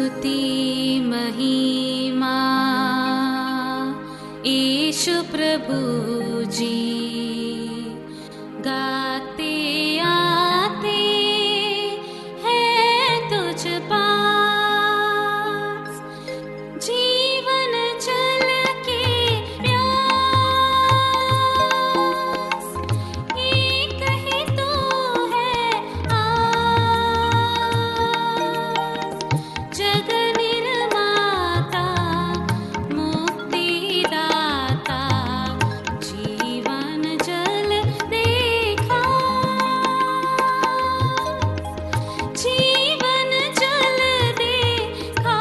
स्तुति महिमा ईशु प्रभु जी, गाते आते हैं तुझ पास, जीवन जल के प्यास, एक ही तो है आस, जग निर्माता मुक्तिदाता, जीवन जल देखा, जीवन जल देखा,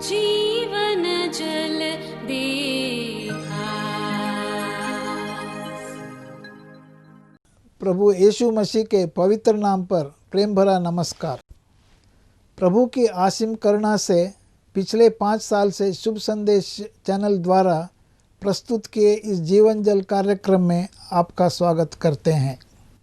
जीवन जल देखा। प्रभु यीशु मसीह के पवित्र नाम पर प्रेम भरा नमस्कार। प्रभु की असीम करुणा से पिछले 5 साल से शुभ संदेश चैनल द्वारा प्रस्तुत किए इस जीवन जल कार्यक्रम में आपका स्वागत करते हैं।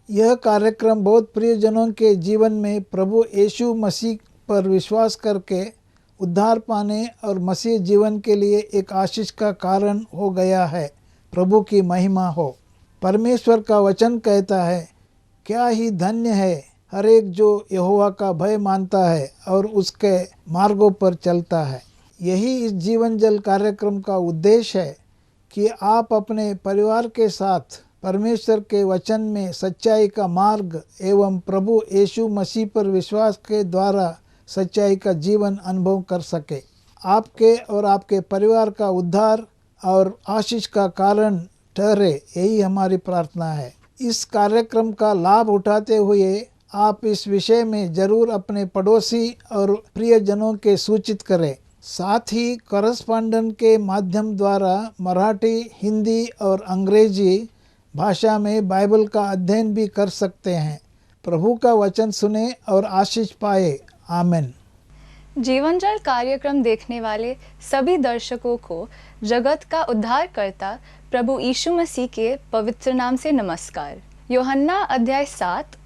यह कार्यक्रम बहुत प्रियजनों के जीवन में प्रभु यीशु मसीह पर विश्वास करके उद्धार पाने और मसीह जीवन के लिए एक आशीष का कारण हो गया है। प्रभु की महिमा हो। परमेश्वर का वचन कहता है, क्या ही धन्य है हर एक जो यहोवा का भय मानता है और उसके मार्गों पर चलता है। यही इस जीवन जल कार्यक्रम का उद्देश्य है कि आप अपने परिवार के साथ परमेश्वर के वचन में सच्चाई का मार्ग एवं प्रभु यीशु मसीह पर विश्वास के द्वारा सच्चाई का जीवन अनुभव कर सके। आपके और आपके परिवार का उद्धार और आशीष का कारण ठहरे, यही हमारी प्रार्थना है। इस कार्यक्रम का लाभ उठाते हुए आप इस विषय में जरूर अपने पड़ोसी और प्रियजनों के सूचित करें। साथ ही कॉरेस्पॉन्डेंट के माध्यम द्वारा मराठी, हिंदी और अंग्रेजी भाषा में बाइबल का अध्ययन भी कर सकते हैं। प्रभु का वचन सुने और आशीष पाए। आमीन। जीवन जल कार्यक्रम देखने वाले सभी दर्शकों को जगत का उद्धारकर्ता प्रभु यीशु मसीह के पवित्र नाम से नमस्कार। यूहन्ना अध्याय 7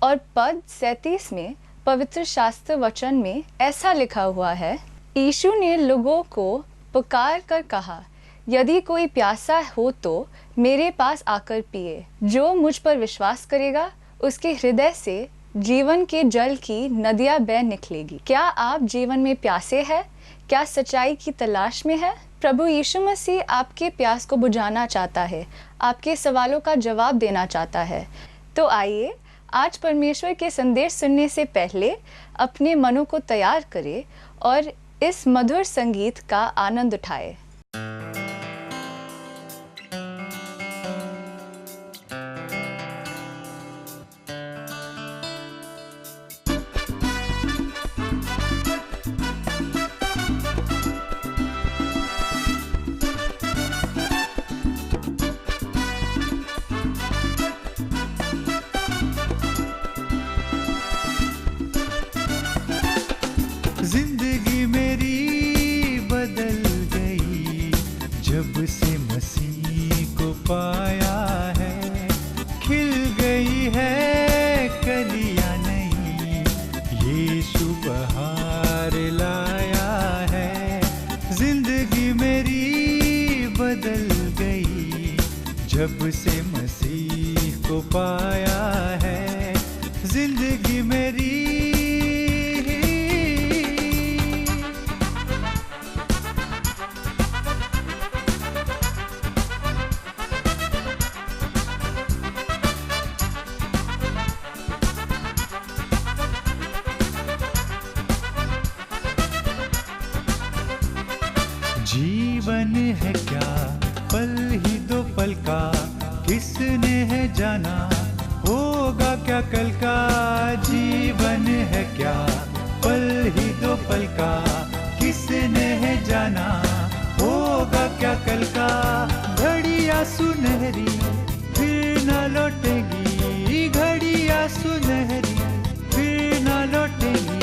और पद 37 में पवित्र शास्त्र वचन में ऐसा लिखा हुआ है, यीशु ने लोगों को पुकार कर कहा, यदि कोई प्यासा हो तो मेरे पास आकर पिए। जो मुझ पर विश्वास करेगा उसके हृदय से जीवन के जल की नदियां बह निकलेगी। क्या आप जीवन में प्यासे हैं? क्या सच्चाई की तलाश में है? प्रभु यीशु मसीह आपके प्यास को बुझाना चाहता है, आपके सवालों का जवाब देना चाहता है। तो आइए आज परमेश्वर के संदेश सुनने से पहले अपने मनों को तैयार करें और इस मधुर संगीत का आनंद उठाएं। जिंदगी मेरी बदल गई जब से मसीह को पाया है। खिल गई है कलियां नई, यीशु बहार लाया है। जिंदगी मेरी बदल गई जब से मसीह को पाया है। जिंदगी मेरी जीवन है क्या पल ही दो पल का, किसने है जाना होगा क्या कल का। जीवन है क्या पल ही दो पल का, किसने है जाना होगा क्या कल का। घड़ियां सुनहरी फिर न लौटेगी, घड़ियां सुनहरी फिर न लौटेगी।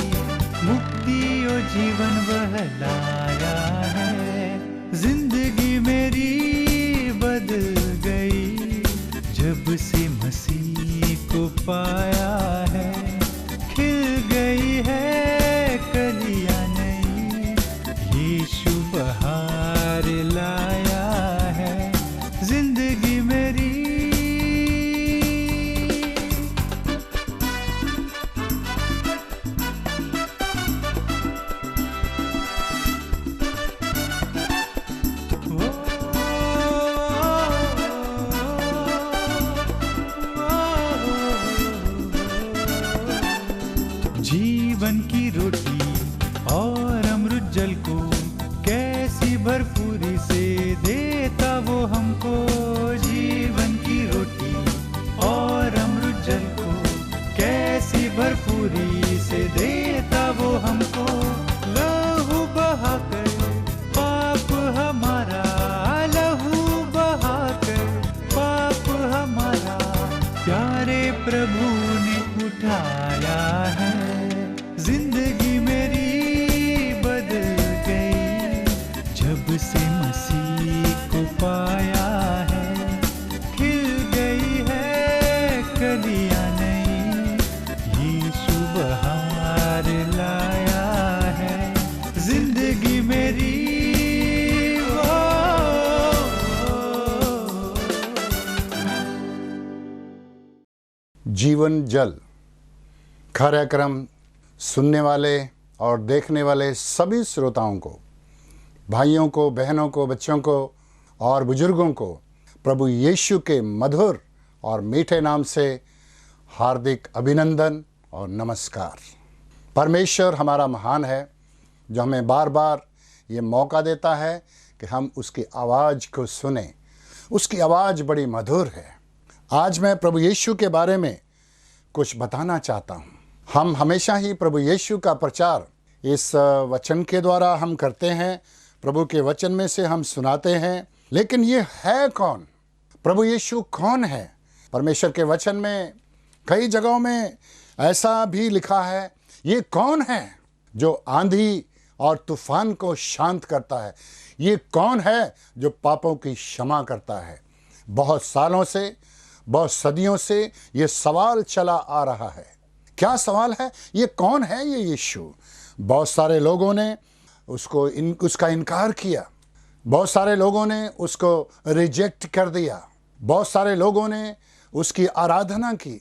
मुक्ति और जीवन वह लाया है। जिंदगी मेरी बदल गई जब से मसीह को पाया है। खिल गई जीवन की रोटी और अमृत जल को कैसी भरपूरी से देता वो हमको। जीवन की रोटी और अमृत जल को कैसी भरपूरी से देता वो हमको। लहू बहाकर पाप हमारा, लहू बहाकर पाप हमारा प्यारे प्रभु ने उठाया है। जिंदगी मेरी बदल गई जब से मसीह को पाया है। खिल गई है कलियां नई, यीशु बहार लाया है। जिंदगी मेरी जीवन जल कार्यक्रम सुनने वाले और देखने वाले सभी श्रोताओं को, भाइयों को, बहनों को, बच्चों को और बुजुर्गों को प्रभु यीशु के मधुर और मीठे नाम से हार्दिक अभिनंदन और नमस्कार। परमेश्वर हमारा महान है जो हमें बार बार ये मौका देता है कि हम उसकी आवाज़ को सुने। उसकी आवाज़ बड़ी मधुर है। आज मैं प्रभु यीशु के बारे में कुछ बताना चाहता हूँ। हम हमेशा ही प्रभु यीशु का प्रचार इस वचन के द्वारा हम करते हैं, प्रभु के वचन में से हम सुनाते हैं। लेकिन ये है कौन? प्रभु यीशु कौन है? परमेश्वर के वचन में कई जगहों में ऐसा भी लिखा है, ये कौन है जो आंधी और तूफान को शांत करता है? ये कौन है जो पापों की क्षमा करता है? बहुत सालों से, बहुत सदियों से ये सवाल चला आ रहा है। क्या सवाल है? ये कौन है ये यीशु? बहुत सारे लोगों ने उसका इनकार किया, बहुत सारे लोगों ने उसको रिजेक्ट कर दिया, बहुत सारे लोगों ने उसकी आराधना की,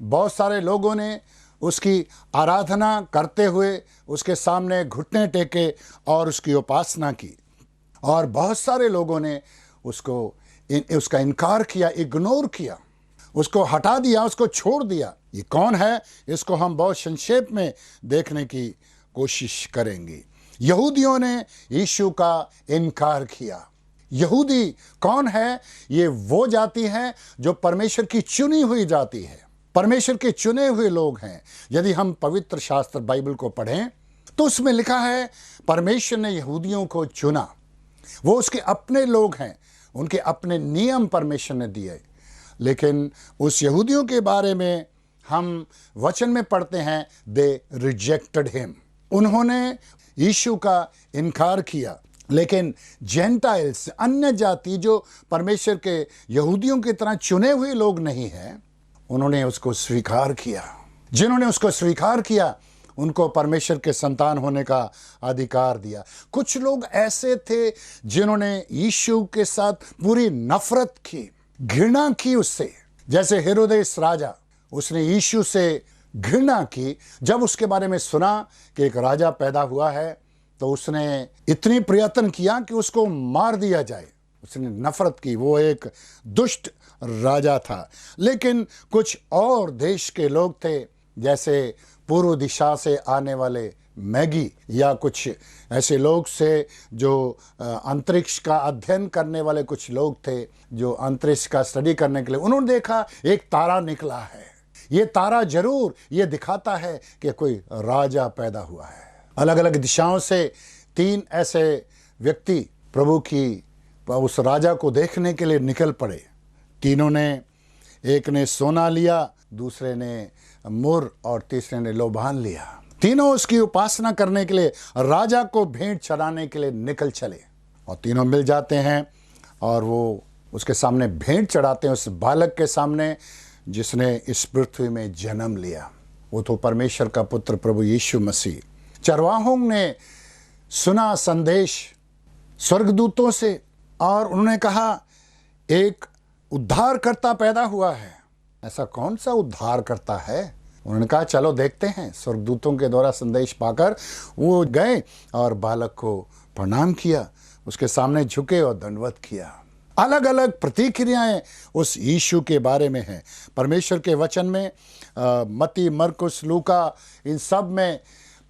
बहुत सारे लोगों ने उसकी आराधना करते हुए उसके सामने घुटने टेके और उसकी उपासना की, और बहुत सारे लोगों ने उसका इनकार किया, इग्नोर किया, उसको हटा दिया, उसको छोड़ दिया। ये कौन है? इसको हम बहुत संक्षेप में देखने की कोशिश करेंगे। यहूदियों ने यीशु का इनकार किया। यहूदी कौन है? ये वो जाति है जो परमेश्वर की चुनी हुई जाति है, परमेश्वर के चुने हुए लोग हैं। यदि हम पवित्र शास्त्र बाइबल को पढ़ें तो उसमें लिखा है परमेश्वर ने यहूदियों को चुना। वो उसके अपने लोग हैं, उनके अपने नियम परमेश्वर ने दिए। लेकिन उस यहूदियों के बारे में हम वचन में पढ़ते हैं, दे रिजेक्टेड हिम, उन्होंने यीशु का इनकार किया। लेकिन जेंटाइल्स, अन्य जाति जो परमेश्वर के यहूदियों की तरह चुने हुए लोग नहीं हैं, उन्होंने उसको स्वीकार किया। जिन्होंने उसको स्वीकार किया उनको परमेश्वर के संतान होने का अधिकार दिया। कुछ लोग ऐसे थे जिन्होंने यीशु के साथ पूरी नफरत की, घृणा की उससे। जैसे हेरोदेस राजा, उसने यीशु से घृणा की। जब उसके बारे में सुना कि एक राजा पैदा हुआ है तो उसने इतनी प्रयत्न किया कि उसको मार दिया जाए। उसने नफरत की, वो एक दुष्ट राजा था। लेकिन कुछ और देश के लोग थे, जैसे पूर्व दिशा से आने वाले मैगी, या कुछ ऐसे लोग से जो अंतरिक्ष का अध्ययन करने वाले कुछ लोग थे, जो अंतरिक्ष का स्टडी करने के लिए, उन्होंने देखा एक तारा निकला है। ये तारा जरूर ये दिखाता है कि कोई राजा पैदा हुआ है। अलग अलग दिशाओं से 3 ऐसे व्यक्ति प्रभु की उस राजा को देखने के लिए निकल पड़े। तीनों ने, एक ने सोना लिया, दूसरे ने मुर और तीसरे ने लोबान लिया। तीनों उसकी उपासना करने के लिए, राजा को भेंट चढ़ाने के लिए निकल चले। और तीनों मिल जाते हैं और वो उसके सामने भेंट चढ़ाते हैं, उस बालक के सामने जिसने इस पृथ्वी में जन्म लिया। वो तो परमेश्वर का पुत्र प्रभु यीशु मसीह। चरवाहों ने सुना संदेश स्वर्गदूतों से और उन्होंने कहा एक उद्धारकर्ता पैदा हुआ है। ऐसा कौन सा उद्धारकर्ता है? उन्होंने कहा चलो देखते हैं। स्वर्गदूतों के द्वारा संदेश पाकर वो गए और बालक को प्रणाम किया, उसके सामने झुके और दंडवत किया। अलग अलग प्रतिक्रियाएं उस यीशु के बारे में हैं। परमेश्वर के वचन में मत्ती, मरकुस, लूका, इन सब में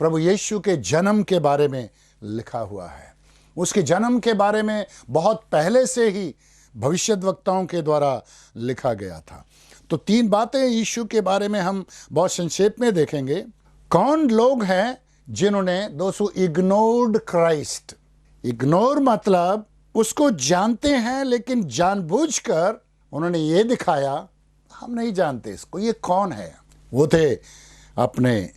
प्रभु यीशु के जन्म के बारे में लिखा हुआ है। उसके जन्म के बारे में बहुत पहले से ही भविष्यद्वक्ताओं के द्वारा लिखा गया था। तो 3 बातें यीशु के बारे में हम बहुत संक्षेप में देखेंगे। कौन लोग हैं जिन्होंने दोस्तों इग्नोर्ड क्राइस्ट। इग्नोर मतलब उसको जानते हैं लेकिन जानबूझकर उन्होंने ये दिखाया हम नहीं जानते इसको, ये कौन है। वो थे अपने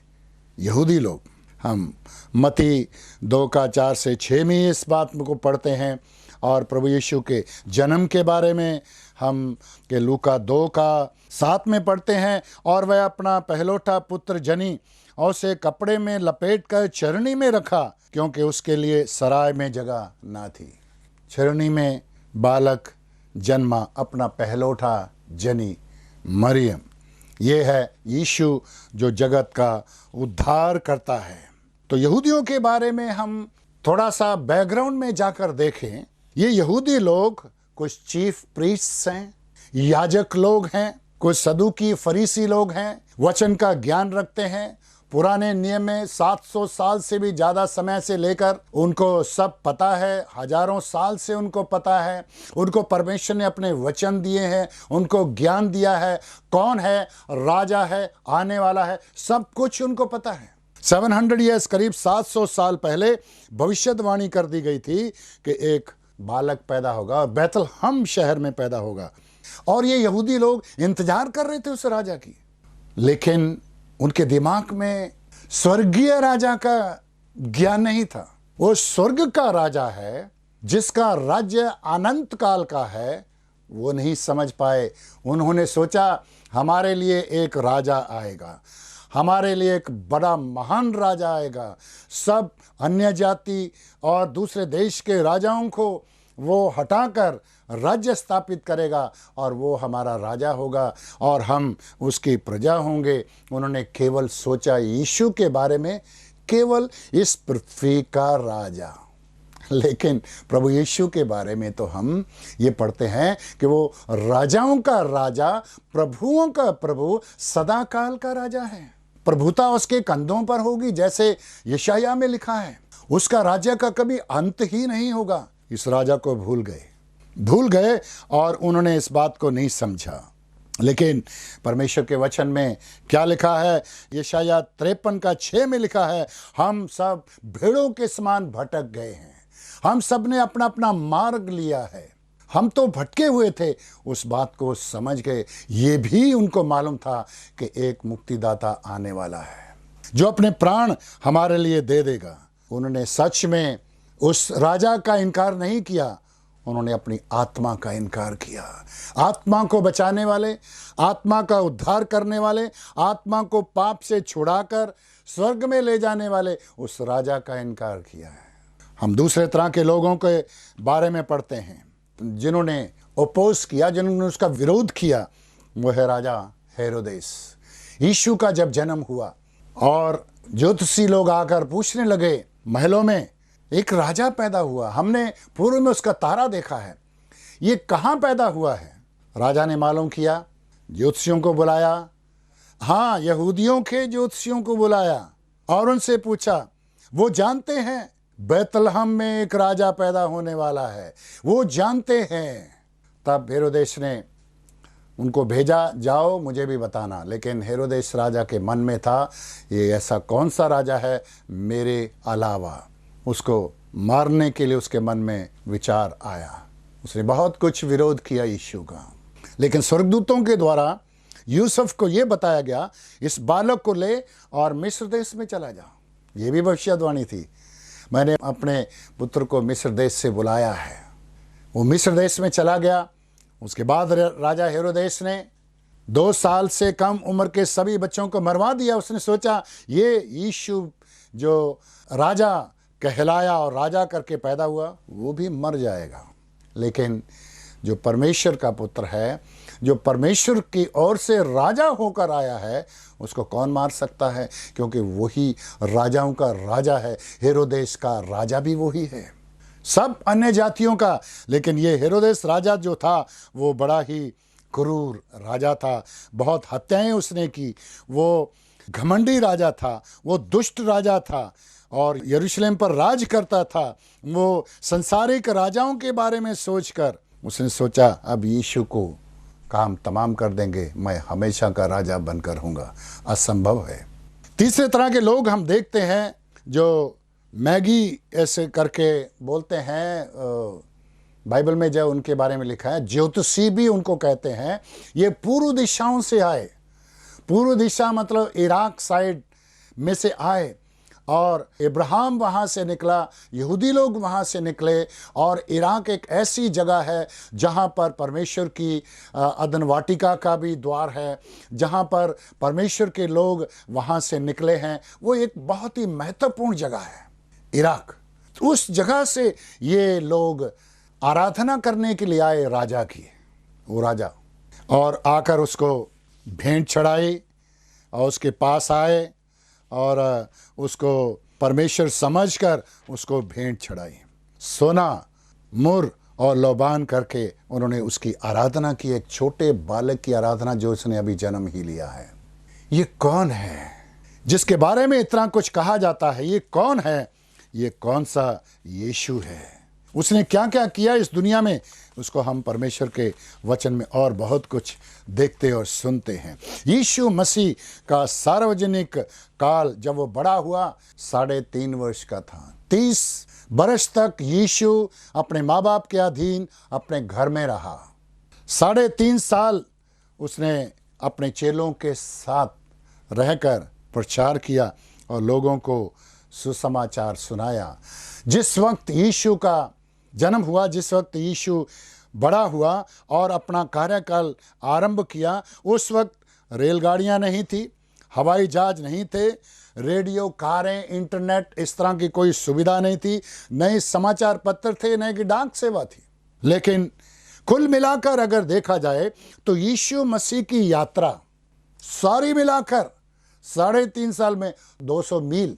यहूदी लोग। हम मत्ती 2:4-6 में इस बात को पढ़ते हैं और प्रभु यीशु के जन्म के बारे में हम के लूका 2:7 में पढ़ते हैं। और वह अपना पहलौठा पुत्र जनी और उसे कपड़े में लपेट कर चरनी में रखा क्योंकि उसके लिए सराय में जगह ना थी। चरनी में बालक जन्मा, अपना पहलौठा जनी मरियम। ये है यीशु जो जगत का उद्धार करता है। तो यहूदियों के बारे में हम थोड़ा सा बैकग्राउंड में जाकर देखें। ये यहूदी लोग कुछ चीफ प्रीस्ट्स हैं, याजक लोग हैं, कुछ सदूकी फरीसी लोग हैं, वचन का ज्ञान रखते हैं। पुराने नियम में 700 साल से भी ज़्यादा समय से लेकर उनको सब पता है, हजारों साल से उनको पता है। उनको परमेश्वर ने अपने वचन दिए हैं, उनको ज्ञान दिया है, कौन है राजा है, आने वाला है, सब कुछ उनको पता है। 700 ईयर्स, करीब 700 साल पहले भविष्यवाणी कर दी गई थी कि एक बालक पैदा होगा और बैतलहम शहर में पैदा होगा। और ये यहूदी लोग इंतजार कर रहे थे उस राजा की, लेकिन उनके दिमाग में स्वर्गीय राजा का ज्ञान नहीं था। वो स्वर्ग का राजा है जिसका राज्य अनंत काल का है, वो नहीं समझ पाए। उन्होंने सोचा हमारे लिए एक राजा आएगा, हमारे लिए एक बड़ा महान राजा आएगा, सब अन्य जाति और दूसरे देश के राजाओं को वो हटाकर राज्य स्थापित करेगा और वो हमारा राजा होगा और हम उसकी प्रजा होंगे। उन्होंने केवल सोचा यीशु के बारे में, केवल इस पृथ्वी का राजा। लेकिन प्रभु यीशु के बारे में तो हम ये पढ़ते हैं कि वो राजाओं का राजा, प्रभुओं का प्रभु, सदा काल का राजा है। प्रभुता उसके कंधों पर होगी, जैसे यशायाह में लिखा है। उसका राज्य का कभी अंत ही नहीं होगा। इस राजा को भूल गए और उन्होंने इस बात को नहीं समझा। लेकिन परमेश्वर के वचन में क्या लिखा है? यशायाह 53:6 में लिखा है, हम सब भेड़ों के समान भटक गए हैं, हम सब ने अपना अपना मार्ग लिया है। हम तो भटके हुए थे, उस बात को समझ गए। ये भी उनको मालूम था कि एक मुक्तिदाता आने वाला है जो अपने प्राण हमारे लिए दे देगा। उन्होंने सच में उस राजा का इनकार नहीं किया, उन्होंने अपनी आत्मा का इनकार किया। आत्मा को बचाने वाले, आत्मा का उद्धार करने वाले, आत्मा को पाप से छुड़ाकर स्वर्ग में ले जाने वाले उस राजा का इनकार किया है। हम दूसरे तरह के लोगों के बारे में पढ़ते हैं जिन्होंने ओपोज किया, जिन्होंने उसका विरोध किया। वो है राजा हेरोदेस। यीशु का जब जन्म हुआ और ज्योतिषी लोग आकर पूछने लगे महलों में, एक राजा पैदा हुआ, हमने पूर्व में उसका तारा देखा है, ये कहाँ पैदा हुआ है? राजा ने मालूम किया, ज्योतिषियों को बुलाया, हाँ यहूदियों के ज्योतिषियों को बुलाया और उनसे पूछा, वो जानते हैं बैतलहम में एक राजा पैदा होने वाला है, वो जानते हैं। तब हेरोदेस ने उनको भेजा, जाओ मुझे भी बताना। लेकिन हेरोदेस राजा के मन में था, ये ऐसा कौन सा राजा है मेरे अलावा? उसको मारने के लिए उसके मन में विचार आया। उसने बहुत कुछ विरोध किया यीशु का। लेकिन स्वर्गदूतों के द्वारा यूसुफ को यह बताया गया, इस बालक को ले और मिस्र देश में चला जा। ये भी भविष्यवाणी थी, मैंने अपने पुत्र को मिस्र देश से बुलाया है। वो मिस्र देश में चला गया। उसके बाद राजा हेरोदेस ने 2 साल से कम उम्र के सभी बच्चों को मरवा दिया। उसने सोचा ये यीशु जो राजा कहलाया और राजा करके पैदा हुआ, वो भी मर जाएगा। लेकिन जो परमेश्वर का पुत्र है, जो परमेश्वर की ओर से राजा होकर आया है, उसको कौन मार सकता है? क्योंकि वही राजाओं का राजा है। हेरोदेस का राजा भी वही है, सब अन्य जातियों का। लेकिन ये हेरोदेस राजा जो था वो बड़ा ही क्रूर राजा था, बहुत हत्याएं उसने की, वो घमंडी राजा था, वो दुष्ट राजा था और यरूशलेम पर राज करता था। वो संसारिक राजाओं के बारे में सोचकर उसने सोचा अब यीशु को काम तमाम कर देंगे, मैं हमेशा का राजा बनकर रहूँगा। असंभव है। तीसरे तरह के लोग हम देखते हैं जो मैगी ऐसे करके बोलते हैं, बाइबल में जो उनके बारे में लिखा है, ज्योतिषी भी उनको कहते हैं। ये पूर्व दिशाओं से आए, पूर्व दिशा मतलब इराक साइड में से आए और इब्राहिम वहाँ से निकला, यहूदी लोग वहाँ से निकले और इराक एक ऐसी जगह है जहाँ पर परमेश्वर की अदन वाटिका का भी द्वार है, जहाँ पर परमेश्वर के लोग वहाँ से निकले हैं। वो एक बहुत ही महत्वपूर्ण जगह है इराक। उस जगह से ये लोग आराधना करने के लिए आए राजा की, वो राजा, और आकर उसको भेंट चढ़ाई और उसके पास आए और उसको परमेश्वर समझकर उसको भेंट चढ़ाई। सोना, मुर और लोबान करके उन्होंने उसकी आराधना की, एक छोटे बालक की आराधना जो उसने अभी जन्म ही लिया है। ये कौन है जिसके बारे में इतना कुछ कहा जाता है? ये कौन है? ये कौन सा यीशु है? उसने क्या क्या किया इस दुनिया में, उसको हम परमेश्वर के वचन में और बहुत कुछ देखते और सुनते हैं। यीशु मसीह का सार्वजनिक काल जब वो बड़ा हुआ 3.5 वर्ष का था। 30 बरस तक यीशु अपने माँ बाप के अधीन अपने घर में रहा। 3.5 साल उसने अपने चेलों के साथ रहकर प्रचार किया और लोगों को सुसमाचार सुनाया। जिस वक्त यीशु का जन्म हुआ, जिस वक्त यीशु बड़ा हुआ और अपना कार्यकाल आरंभ किया, उस वक्त रेलगाड़ियां नहीं थी, हवाई जहाज नहीं थे, रेडियो, कारें, इंटरनेट, इस तरह की कोई सुविधा नहीं थी, न ही समाचार पत्र थे, न कि डाक सेवा थी। लेकिन कुल मिलाकर अगर देखा जाए तो यीशु मसीह की यात्रा सारी मिलाकर 3.5 साल में 200 मील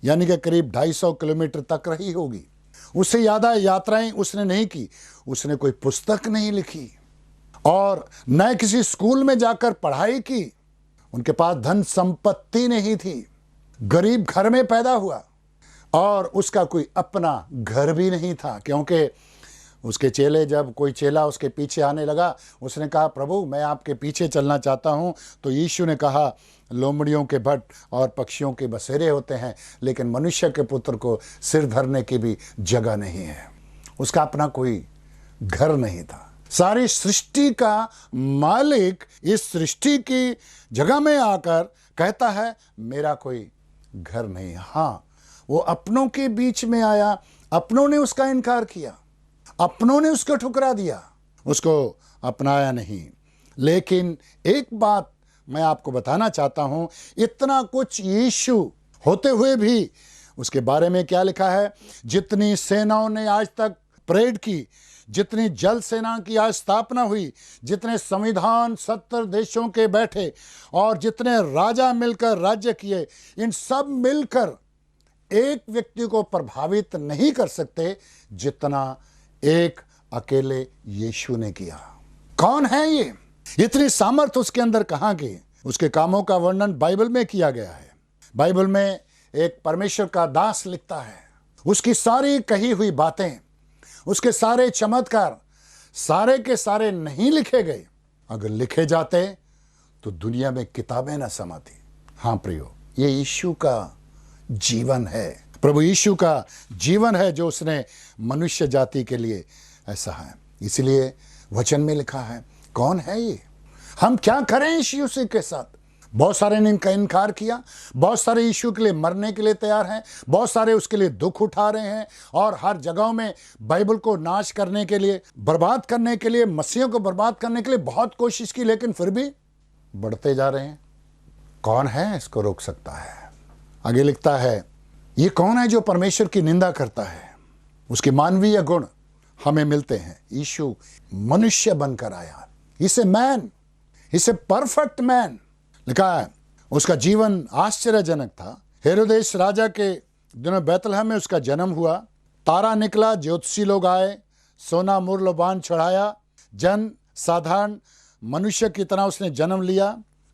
यानी कि करीब 250 किलोमीटर तक रही होगी। उससे ज़्यादा यात्राएं उसने नहीं की। उसने कोई पुस्तक नहीं लिखी और न किसी स्कूल में जाकर पढ़ाई की। उनके पास धन संपत्ति नहीं थी, गरीब घर में पैदा हुआ और उसका कोई अपना घर भी नहीं था, क्योंकि उसके चेले, जब कोई चेला उसके पीछे आने लगा, उसने कहा प्रभु मैं आपके पीछे चलना चाहता हूँ। तो यीशु ने कहा लोमड़ियों के भट्ट और पक्षियों के बसेरे होते हैं, लेकिन मनुष्य के पुत्र को सिर धरने की भी जगह नहीं है। उसका अपना कोई घर नहीं था। सारी सृष्टि का मालिक इस सृष्टि की जगह में आकर कहता है मेरा कोई घर नहीं। हाँ, वो अपनों के बीच में आया, अपनों ने उसका इनकार किया, अपनों ने उसको ठुकरा दिया, उसको अपनाया नहीं। लेकिन एक बात मैं आपको बताना चाहता हूं, इतना कुछ यीशु होते हुए भी उसके बारे में क्या लिखा है? जितनी सेनाओं ने आज तक परेड की, जितनी जल सेना की आज स्थापना हुई, जितने संविधान 70 देशों के बैठे और जितने राजा मिलकर राज्य किए, इन सब मिलकर एक व्यक्ति को प्रभावित नहीं कर सकते जितना एक अकेले यीशु ने किया। कौन है ये? इतनी सामर्थ उसके अंदर कहाँ गई? उसके कामों का वर्णन बाइबल में किया गया है। बाइबल में एक परमेश्वर का दास लिखता है, उसकी सारी कही हुई बातें, उसके सारे चमत्कार सारे के सारे नहीं लिखे गए। अगर लिखे जाते तो दुनिया में किताबें न समाती। हाँ प्रियो, ये यीशु का जीवन है, प्रभु यीशु का जीवन है जो उसने मनुष्य जाति के लिए ऐसा है। इसलिए वचन में लिखा है कौन है ये? हम क्या करें इस यीशु के साथ? बहुत सारे ने इनका इनकार किया, बहुत सारे यीशु के लिए मरने के लिए तैयार हैं, बहुत सारे उसके लिए दुख उठा रहे हैं और हर जगह में बाइबल को नाश करने के लिए, बर्बाद करने के लिए, मसीहों को बर्बाद करने के लिए बहुत कोशिश की, लेकिन फिर भी बढ़ते जा रहे हैं। कौन है इसको रोक सकता है? आगे लिखता है ये कौन है जो परमेश्वर की निंदा करता है? उसके मानवीय गुण हमें मिलते हैं। यीशु मनुष्य बनकर आया, इसे मैन, इसे परफेक्ट मैन लिखा है। उसका जीवन आश्चर्यजनक था। हेरोदेस राजा के दिनों बैतलहम में उसका जन्म हुआ। तारा निकला, ज्योतिषी लोग आए, सोना मुर लोबान चढ़ाया, जन साधारण मनुष्य की तरह उसने जन्म लिया।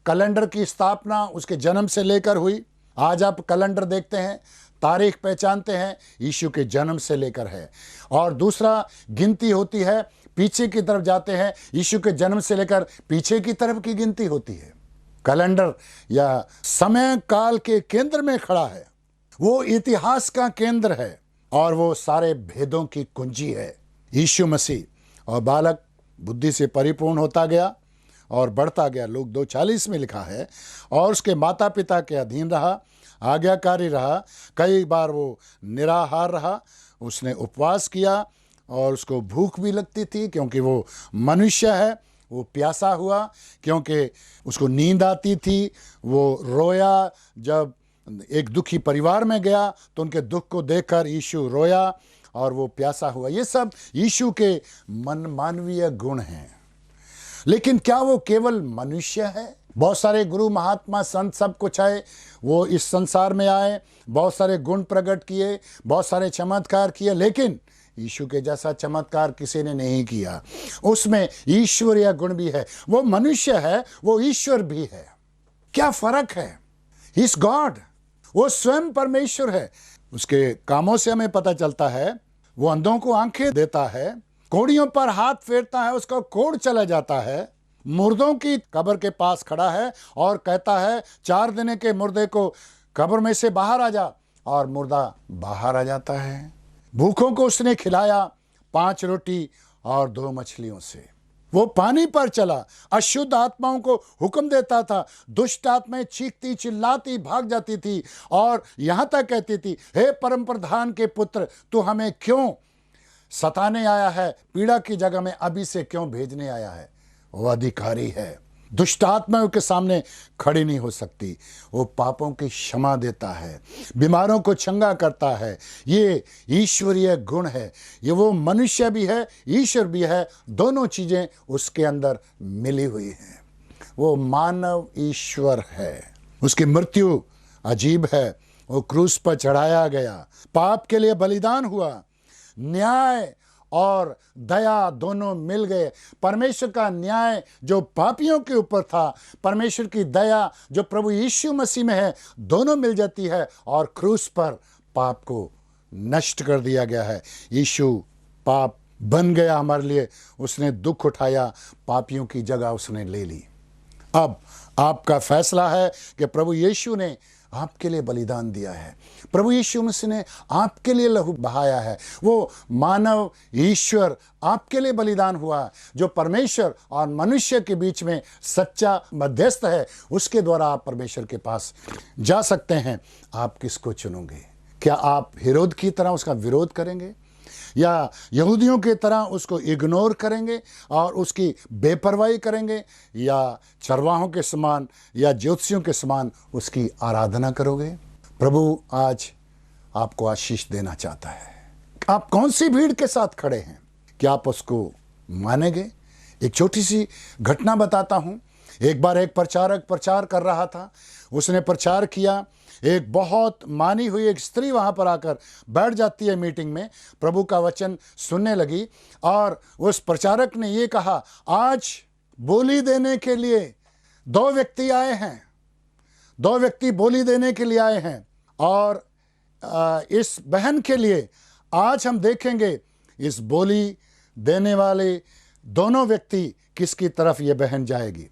कैलेंडर की स्थापना उसके जन्म से लेकर हुई। आज आप कैलेंडर देखते हैं, तारीख पहचानते हैं, यीशु के जन्म से लेकर है। और दूसरा गिनती होती है, पीछे की तरफ जाते हैं, यीशु के जन्म से लेकर पीछे की तरफ की गिनती होती है। कैलेंडर या समय काल के केंद्र में खड़ा है, वो इतिहास का केंद्र है और वो सारे भेदों की कुंजी है। यीशु मसीह और बालक बुद्धि से परिपूर्ण होता गया और बढ़ता गया। लूक 2:40 में लिखा है, और उसके माता पिता के अधीन रहा, आज्ञाकारी रहा। कई बार वो निराहार रहा, उसने उपवास किया और उसको भूख भी लगती थी क्योंकि वो मनुष्य है। वो प्यासा हुआ क्योंकि उसको नींद आती थी। वो रोया, जब एक दुखी परिवार में गया तो उनके दुख को देखकर यीशु रोया और वो प्यासा हुआ। ये सब यीशु के मानवीय गुण हैं। लेकिन क्या वो केवल मनुष्य है? बहुत सारे गुरु, महात्मा, संत सब कुछ आए, वो इस संसार में आए, बहुत सारे गुण प्रकट किए, बहुत सारे चमत्कार किए, लेकिन यीशु के जैसा चमत्कार किसी ने नहीं किया। उसमें ईश्वरीय गुण भी है। वो मनुष्य है, वो ईश्वर भी है। क्या फर्क है? ही इज गॉड, वो स्वयं परमेश्वर है। उसके कामों से हमें पता चलता है, वो अंधों को आंखें देता है, कोड़ियों पर हाथ फेरता है, उसका कोढ़ चला जाता है, मुर्दों की कब्र के पास खड़ा है और कहता है 4 दिन के मुर्दे को कब्र में से बाहर आ जा, और मुर्दा बाहर आ जाता है। भूखों को उसने खिलाया 5 रोटी और 2 मछलियों से। वो पानी पर चला, अशुद्ध आत्माओं को हुक्म देता था, दुष्ट आत्माएं चीखती चिल्लाती भाग जाती थी और यहां तक कहती थी, हे परम प्रधान के पुत्र, तू हमें क्यों सताने आया है? पीड़ा की जगह में अभी से क्यों भेजने आया है? वो अधिकारी है, दुष्ट आत्माओं के सामने खड़ी नहीं हो सकती। वो पापों की क्षमा देता है, बीमारों को चंगा करता है। ये ईश्वरीय गुण है। ये वो मनुष्य भी है, ईश्वर भी है, दोनों चीजें उसके अंदर मिली हुई हैं। वो मानव ईश्वर है। उसकी मृत्यु अजीब है। वो क्रूस पर चढ़ाया गया, पाप के लिए बलिदान हुआ, न्याय और दया दोनों मिल गए। परमेश्वर का न्याय जो पापियों के ऊपर था, परमेश्वर की दया जो प्रभु यीशु मसीह में है, दोनों मिल जाती है और क्रूस पर पाप को नष्ट कर दिया गया है। यीशु पाप बन गया हमारे लिए, उसने दुख उठाया, पापियों की जगह उसने ले ली। अब आपका फैसला है कि प्रभु यीशु ने आपके लिए बलिदान दिया है, प्रभु यीशु मसीह ने आपके लिए लहू बहाया है। वो मानव ईश्वर आपके लिए बलिदान हुआ, जो परमेश्वर और मनुष्य के बीच में सच्चा मध्यस्थ है। उसके द्वारा आप परमेश्वर के पास जा सकते हैं। आप किसको चुनोगे? क्या आप हेरोद की तरह उसका विरोध करेंगे, या यहूदियों की तरह उसको इग्नोर करेंगे और उसकी बेपरवाही करेंगे, या चरवाहों के समान या ज्योतिषियों के समान उसकी आराधना करोगे? प्रभु आज आपको आशीष देना चाहता है। आप कौन सी भीड़ के साथ खड़े हैं? क्या आप उसको मानेंगे? एक छोटी सी घटना बताता हूं। एक बार एक प्रचारक प्रचार कर रहा था, उसने प्रचार किया। एक बहुत मानी हुई एक स्त्री वहां पर आकर बैठ जाती है मीटिंग में, प्रभु का वचन सुनने लगी, और उस प्रचारक ने ये कहा, आज बोली देने के लिए 2 व्यक्ति आए हैं, 2 व्यक्ति बोली देने के लिए आए हैं, और इस बहन के लिए आज हम देखेंगे इस बोली देने वाले दोनों व्यक्ति किसकी तरफ ये बहन जाएगी।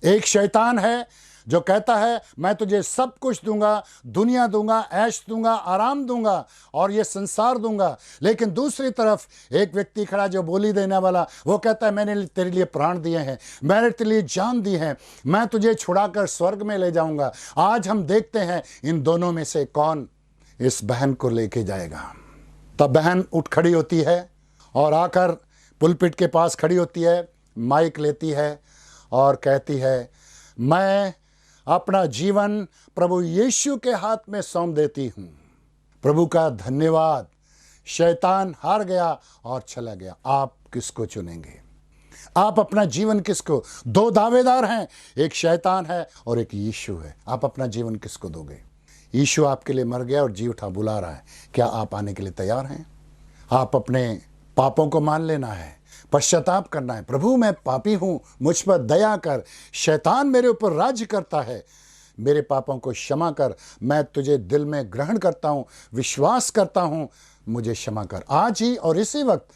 एक शैतान है जो कहता है, मैं तुझे सब कुछ दूंगा, दुनिया दूंगा, ऐश दूंगा, आराम दूंगा और ये संसार दूंगा। लेकिन दूसरी तरफ एक व्यक्ति खड़ा जो बोली देने वाला, वो कहता है, मैंने तेरे लिए प्राण दिए हैं, मैंने तेरे लिए जान दी है, मैं तुझे छुड़ाकर स्वर्ग में ले जाऊंगा। आज हम देखते हैं इन दोनों में से कौन इस बहन को लेके जाएगा। तब बहन उठ खड़ी होती है और आकर पुलपिट के पास खड़ी होती है, माइक लेती है और कहती है, मैं अपना जीवन प्रभु यीशु के हाथ में सौंप देती हूँ। प्रभु का धन्यवाद। शैतान हार गया और चला गया। आप किसको चुनेंगे? आप अपना जीवन किसको? 2 दावेदार हैं, एक शैतान है और एक यीशु है। आप अपना जीवन किसको दोगे? यीशु आपके लिए मर गया और जी उठा बुला रहा है। क्या आप आने के लिए तैयार हैं? आप अपने पापों को मान लेना है, पश्चाताप करना है। प्रभु मैं पापी हूँ, मुझ पर दया कर, शैतान मेरे ऊपर राज्य करता है, मेरे पापों को क्षमा कर, मैं तुझे दिल में ग्रहण करता हूँ, विश्वास करता हूँ, मुझे क्षमा कर। आज ही और इसी वक्त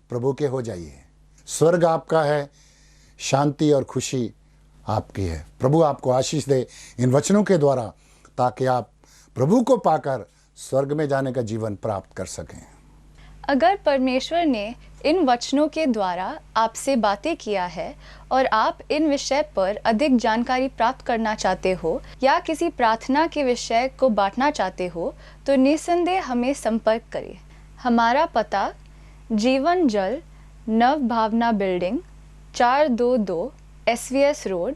प्रभु के हो जाइए। स्वर्ग आपका है, शांति और खुशी आपकी है। प्रभु आपको आशीष दे इन वचनों के द्वारा, ताकि आप प्रभु को पाकर स्वर्ग में जाने का जीवन प्राप्त कर सकें। अगर परमेश्वर ने इन वचनों के द्वारा आपसे बातें किया है और आप इन विषय पर अधिक जानकारी प्राप्त करना चाहते हो या किसी प्रार्थना के विषय को बांटना चाहते हो, तो निसंदेह हमें संपर्क करें। हमारा पता Jeevan Jal Nav Bhavna building 422 SVS road,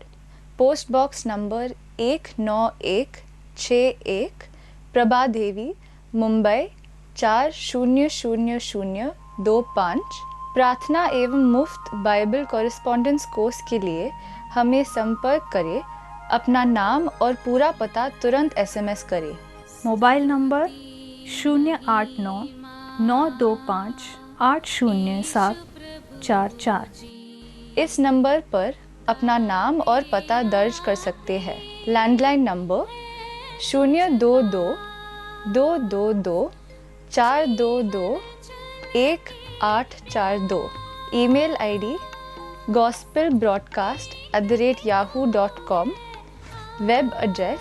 post box number 19161, Prabha Devi, Mumbai 400025। प्रार्थना एवं मुफ्त बाइबल कॉरेस्पॉन्डेंस कोर्स के लिए हमें संपर्क करें। अपना नाम और पूरा पता तुरंत SMS करें। Mobile number 089-925-80744। इस नंबर पर अपना नाम और पता दर्ज कर सकते हैं। Landline number 022-222-422-1842। Email ID gospelbroadcast@yahoo.com। Web address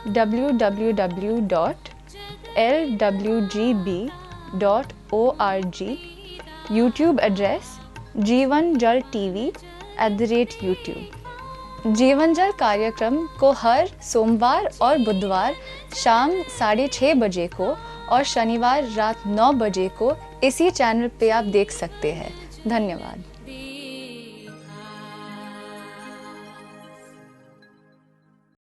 www.lwgb.org। YouTube address जीवन जल TV @YouTube। जीवन जल कार्यक्रम को हर सोमवार और बुधवार शाम 6:30 बजे को और शनिवार रात 9 बजे को इसी चैनल पे आप देख सकते हैं। धन्यवाद।